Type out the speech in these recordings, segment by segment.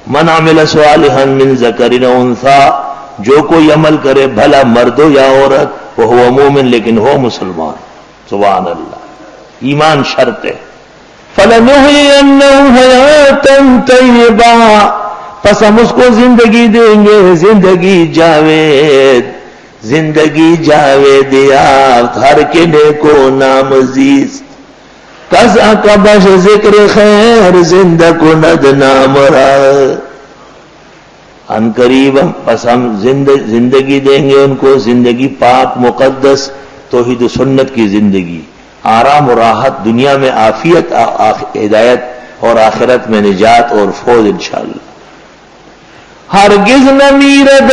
من عمل صالحا من ذکر و انثی، جو کوئی عمل کرے بھلا مرد ہو یا عورت، وہ ہوا مومن لیکن ہو مسلمان. سبحان اللہ، ایمان شرط ہے. فَلَنُحْيِيَنَّهُ حَيَاةً طَيِّبَةً، پس ہم اس کو زندگی دیں گے، زندگی جاوید، زندگی جاوید یافت، ہر کے نیکو نامزیز. قضا کا بش ذکر خیر، زندہ کند نام را. ان قریب پس ہم زندگی دیں گے ان کو، زندگی پاک مقدس توحید و سنت کی زندگی، آرام و راحت، دنیا میں عافیت، ہدایت، اور آخرت میں نجات اور فوز انشاءاللہ. ہرگز نہ میرد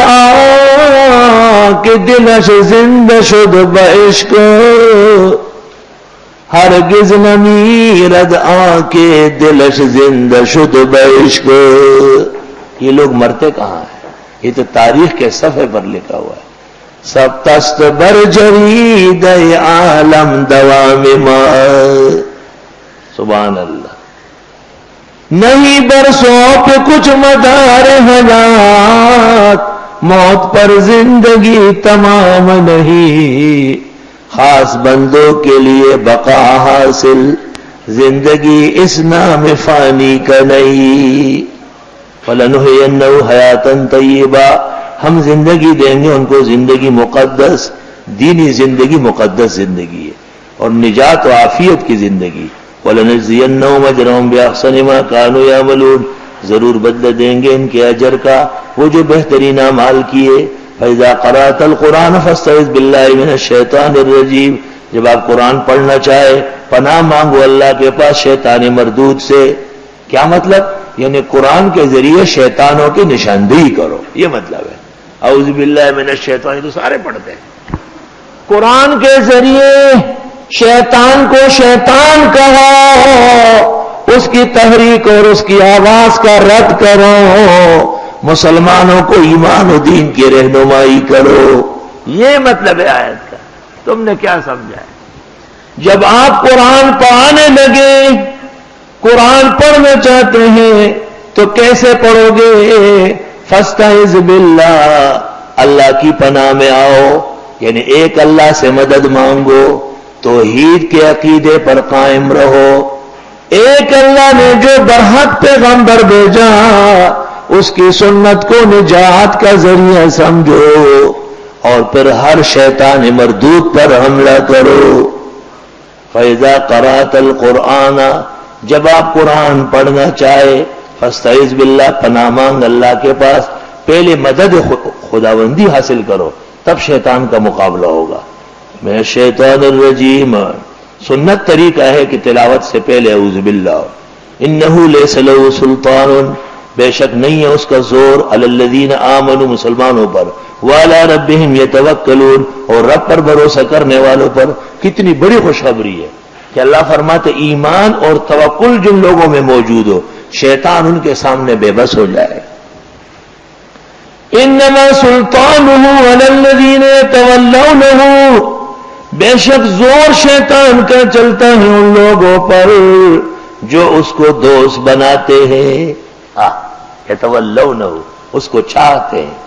کہ دلش زندہ شد بعشق، ہرگز نہ میرد کہ دلش زندہ شد بعشق. یہ لوگ مرتے کہاں ہیں؟ یہ تو تاریخ کے صفحے پر لکھا ہوا ہے. سب تست بر جرید عالم دوام ما. سبحان اللہ. نہیں برسوں پہ کچھ مدار حیات، موت پر زندگی تمام نہیں. خاص بندوں کے لیے بقا حاصل، زندگی اس نام فانی کا نہیں. فَلَنُحْيِيَنَّهُ حَيَاةً طَيِّبَةً، ہم زندگی دیں گے ان کو زندگی مقدس، دینی زندگی مقدس زندگی ہے، اور نجات و عافیت کی زندگی. وَلَنَجْزِيَنَّهُمْ أَجْرَهُمْ بِأَحْسَنِ مَا كَانُوا يَعْمَلُونَ، ضرور بدلہ دیں گے ان کے اجر کا وہ جو بہترین اعمال کیے. فَإِذَا قَرَأْتَ الْقُرْآنَ فَاسْتَعِذْ بِاللَّهِ مِنَ الشَّيْطَانِ الرَّجِيمِ، جب آپ قرآن پڑھنا چاہے پناہ مانگو اللہ کے پاس شیطان مردود سے. کیا مطلب؟ یعنی قرآن کے ذریعے شیطانوں کی نشاندہی کرو، یہ مطلب ہے. اعوذ باللہ من الشیطان، یہ تو سارے پڑھتے ہیں. قرآن کے ذریعے شیطان کو شیطان کہو، اس کی تحریک اور اس کی آواز کا رد کرو، مسلمانوں کو ایمان و دین کی رہنمائی کرو. یہ مطلب ہے آیت کا. تم نے کیا سمجھا ہے؟ جب آپ قرآن پڑھانے لگے، قرآن پڑھنا چاہتے ہیں تو کیسے پڑھو گے؟ فاستعذ باللہ، اللہ کی پناہ میں آؤ، یعنی ایک اللہ سے مدد مانگو، توحید کے عقیدے پر قائم رہو. ایک اللہ نے جو برحق پیغمبر بھیجا، اس کی سنت کو نجات کا ذریعہ سمجھو، اور پھر ہر شیطان مردود پر حملہ کرو. فَإِذَا قَرَأْتَ الْقُرْآنَ، جب آپ قرآن پڑھنا چاہے، فاستعذ باللہ، پناہ مانگ اللہ کے پاس. پہلے مدد خداوندی حاصل کرو، تب شیطان کا مقابلہ ہوگا. من الشیطان الرجیم، سنت طریقہ ہے کہ تلاوت سے پہلے اعوذ باللہ. انہ لیس لہ سلطان، بے شک نہیں ہے اس کا زور، علی الذین آمنوا، مسلمانوں پر، وعلی ربہم یتوکلون، اور رب پر بھروسہ کرنے والوں پر. کتنی بڑی خوشخبری ہے کہ اللہ فرماتے ایمان اور توکل جن لوگوں میں موجود ہو، شیطان ان کے سامنے بے بس ہو جائے. انما سلطانہ علی الذین یتولونہ، بے شک زور شیطان کا چلتا ہے ان لوگوں پر جو اس کو دوست بناتے ہیں. یتولونہ، اس کو چاہتے ہیں،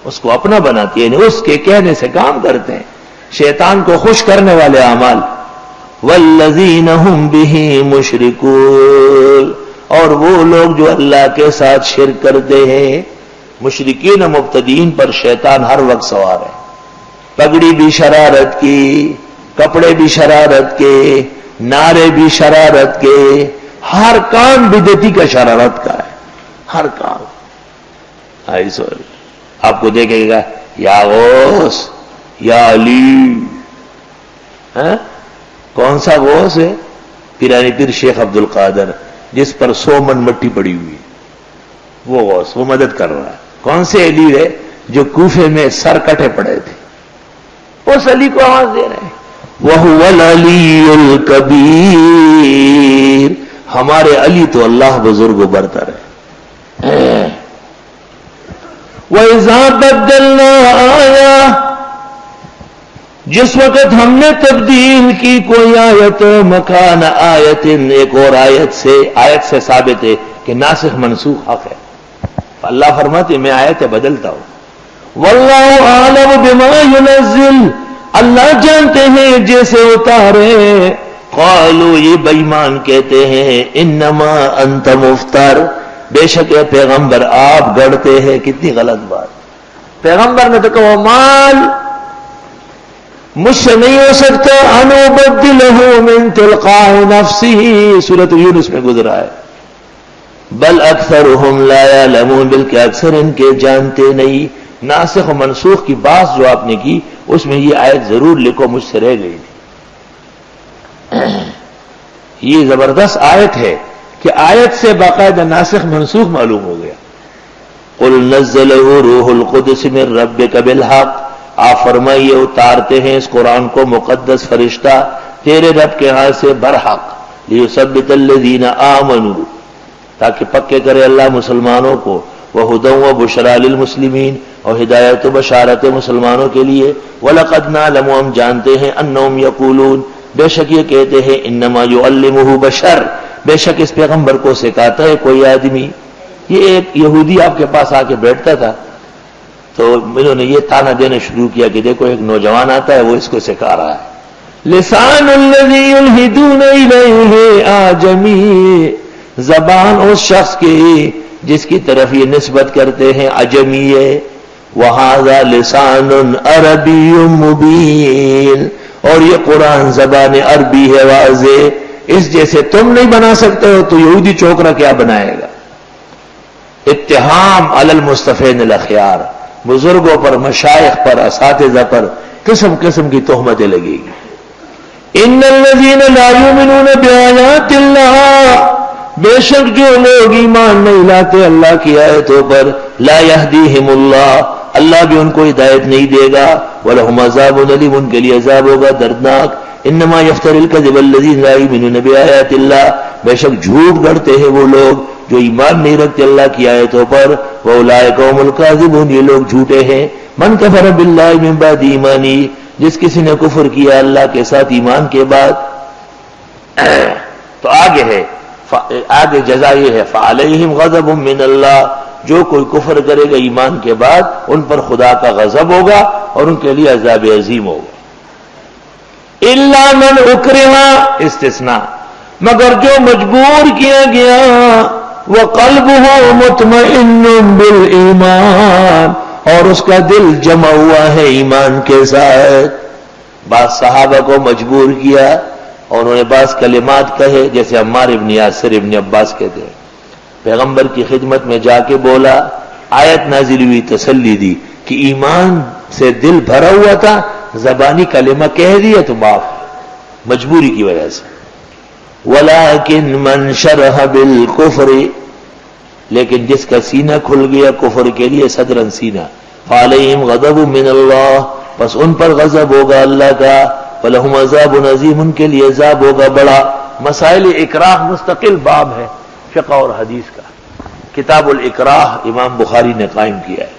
اس کو اپنا بناتے ہیں، اس کے کہنے سے کام کرتے ہیں. شیطان کو خوش کرنے والے اعمال. والذین ہم بہ مشرکون، اور وہ لوگ جو اللہ کے ساتھ شرک کرتے ہیں. مشرکین و مبتدئین پر شیطان ہر وقت سوار ہے. پگڑی بھی شرارت کی، کپڑے بھی شرارت کے، نعرے بھی شرارت کے، ہر کام بدعتی کا شرارت کا ہے، ہر کام. آپ کو دیکھے گا یا غوث یا علی. کون سا غوث ہے؟ پیرانی پیر شیخ عبد القادر، جس پر 100 من مٹی پڑی ہوئی ہے، وہ غوث، وہ مدد کر رہا ہے. کون سے علی ہے؟ جو کوفے میں سر کٹے پڑے تھے، اس علی کو آواز دے رہے ہیں. وَهُوَ الْعَلِيُّ الْكَبِيرُ، ہمارے علی تو اللہ بزرگ و برتر ہے. وَإِذَا بَدَّلْنَا آیَةً، جس وقت ہم نے تبدیل کی کوئی آیت مکان آیت، ایک اور آیت سے ثابت ہے کہ ناسخ منسوخ حق ہے. اللہ فرماتے میں آیتیں بدلتا ہوں. واللہ اعلم بما ينزل، اللہ جانتے ہیں جیسے اتارے. قالوا، یہ بے ایمان کہتے ہیں، انما انت مفتر، بے شک اے پیغمبر آپ گڑتے ہیں. کتنی غلط بات. پیغمبر نے تو کہا مال مجھ سے نہیں ہو سکتا، ان ابدلہ من تلقاء نفسہ، سورۃ یونس میں گزرا ہے. بل اکثرہم لا یعلمون، بلکہ اکثر ان کے جانتے نہیں. ناسخ و منسوخ کی بات جو آپ نے کی اس میں یہ آیت ضرور لکھو، مجھ سے رہ گئی تھی. یہ زبردست آیت ہے کہ آیت سے باقاعدہ ناسخ منسوخ معلوم ہو گیا. قل نزلہ روح القدس من ربک بالحق، آپ فرمائیے اتارتے ہیں اس قرآن کو مقدس فرشتہ تیرے رب کے ہاں سے برحق. لیثبت الذین آمنوا، تاکہ پکے کرے اللہ مسلمانوں کو. وہدی وبشریٰ للمسلمین، اور ہدایت و بشارت مسلمانوں کے لیے. وَلَقَدْ نَعْلَمُ، ہم جانتے ہیں. أَنَّهُمْ يَقُولُونَ، بے شک یہ کہتے ہیں. إِنَّمَا يُعَلِّمُهُ بشر، بے شک اس پیغمبر کو سکھاتا ہے کوئی آدمی. یہ ایک یہودی آپ کے پاس آ کے بیٹھتا تھا تو انہوں نے یہ تانا دینا شروع کیا کہ دیکھو ایک نوجوان آتا ہے وہ اس کو سکھا رہا ہے. لسان الذی یلحدون الیہ اعجمی، زبان اس شخص کی جس کی طرف یہ نسبت کرتے ہیں عجمی ہے. وہذا لسان عربی مبین، اور یہ قرآن زبان عربی ہے واضح. اس جیسے تم نہیں بنا سکتے ہو تو یہودی چوکرا کیا بنائے گا. اتہام علی المصطفین الاخیار، بزرگوں پر، مشائخ پر، اساتذہ پر قسم قسم کی تہمتیں لگے گی. ان الذین لا یؤمنون بآیات اللہ، بے شک جو لوگ ایمان نہیں لاتے اللہ کی آیتوں پر. لا یہدیہم اللہ، اللہ بھی ان کو ہدایت نہیں دے گا. ولہم عذاب علیم، ان کے لیے عذاب ہوگا دردناک. انما یفتری الکذب الذین لا یؤمنون بآیات اللہ، بے شک جھوٹ گڑھتے ہیں وہ لوگ جو ایمان نہیں رکھتے اللہ کی آیتوں پر. وَأُولَٰئِکَ هُمُ الْكَاذِبُونَ، یہ لوگ جھوٹے ہیں. من کفر باللہ من بعد ایمانی، جس کسی نے کفر کیا اللہ کے ساتھ ایمان کے بعد. تو آگے ہے، آگے جزا یہ ہے فعلیہم غضب من اللہ، جو کوئی کفر کرے گا ایمان کے بعد ان پر خدا کا غضب ہوگا اور ان کے لیے عذاب عظیم ہوگا. الا من اکرہ، استثناء، مگر جو مجبور کیا گیا. وقلبہ مطمئن بالایمان، اور اس کا دل جمع ہوا ہے ایمان کے ساتھ. بعض صحابہ کو مجبور کیا اور انہوں نے بعض کلمات کہے، جیسے عمار ابن یاسر ابن عباس کہتے ہیں. پیغمبر کی خدمت میں جا کے بولا، آیت نازل ہوئی، تسلی دی کہ ایمان سے دل بھرا ہوا تھا، زبانی کلمہ کہہ دیا تو معاف، مجبوری کی وجہ سے. وَلَٰكِن مَنْ شَرَحَ بِالْكُفْرِ، لیکن جس کا سینہ کھل گیا کفر کے لیے، صدرن سینہ. فَعَلَيْهِمْ غَضَبٌ مِّنَ اللَّهِ، بس ان پر غضب ہوگا اللہ کا. وَلَهُمْ عَذَابٌ عَظِيمٌ، ان کے لیے عذاب ہوگا بڑا. مسائل اکراہ مستقل باب ہے فقہ اور حدیث کا. کتاب الاکراہ امام بخاری نے قائم کیا ہے،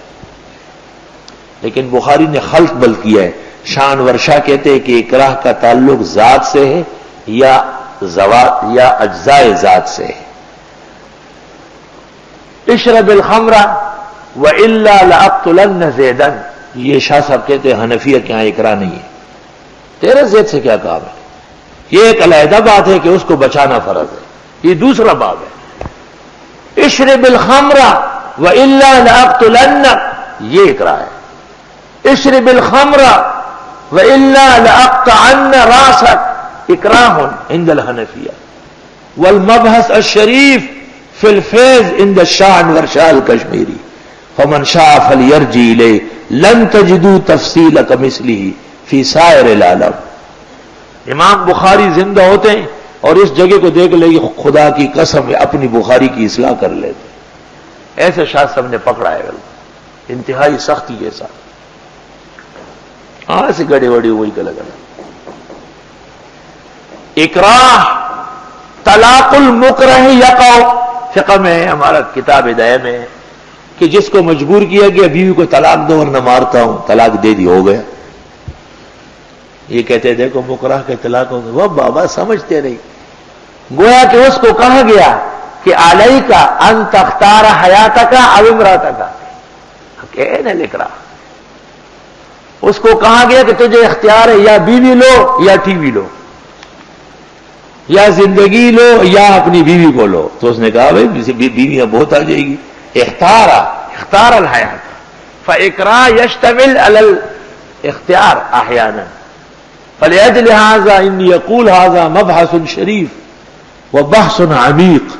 لیکن بخاری نے خلط بل کیا ہے. شان ورشا کہتے ہیں کہ اکراہ کا تعلق ذات سے ہے یا زوات یا اجزاء ذات سے ہے. اشرب الخمر والا لاقتلن زیدا، یہ شاہ صاحب کہتے ہیں حنفیہ کے ہاں اکراہ نہیں ہے. تیرا زید سے کیا کام ہے؟ یہ ایک علیحدہ بات ہے کہ اس کو بچانا فرض ہے، یہ دوسرا باب ہے. اشرب الخمر والا لاقتلن، یہ اکراہ ہے. اشرب الخمر والا لاقطعن راسک، اکراہ عند الحنفیہ. والمبحث الشریف فی الفیض عند الشاہ انور شاہ الکشمیری. فمن شاء فلیرجع الیہ لن تجدوا تفصیل کمثلہ فی سائر العالم. امام بخاری زندہ ہوتے ہیں اور اس جگہ کو دیکھ لے کہ خدا کی قسم اپنی بخاری کی اصلاح کر لیتے. ایسے شاہ صاحب نے پکڑا ہے انتہائی سختی کے ساتھ. سے گڑے وڑی وہی کا لگا. اکراہ طلاق المکرہ یقع، فقہ میں ہمارا کتاب ہدایہ میں ہے کہ جس کو مجبور کیا گیا بیوی کو طلاق دو ورنہ مارتا ہوں، طلاق دے دی، ہو گیا. یہ کہتے دیکھو مکرہ کے طلاق ہو گیا. وہ بابا سمجھتے نہیں، گویا کہ اس کو کہا گیا کہ علیک ان تختار حیاتک او امراتک، کہ نہیں لکھ رہا. اس کو کہا گیا کہ تجھے اختیار ہے یا بیوی لو یا ٹی وی لو، یا زندگی لو یا اپنی بیوی کو لو. تو اس نے کہا بھائی بیویاں بہت آ جائے گی. اختار الحیات، فاکراہ یشتمل علی الاختیار احیانا. فلأجل هذا انی یقول هذا مبحث شریف وبحث عمیق.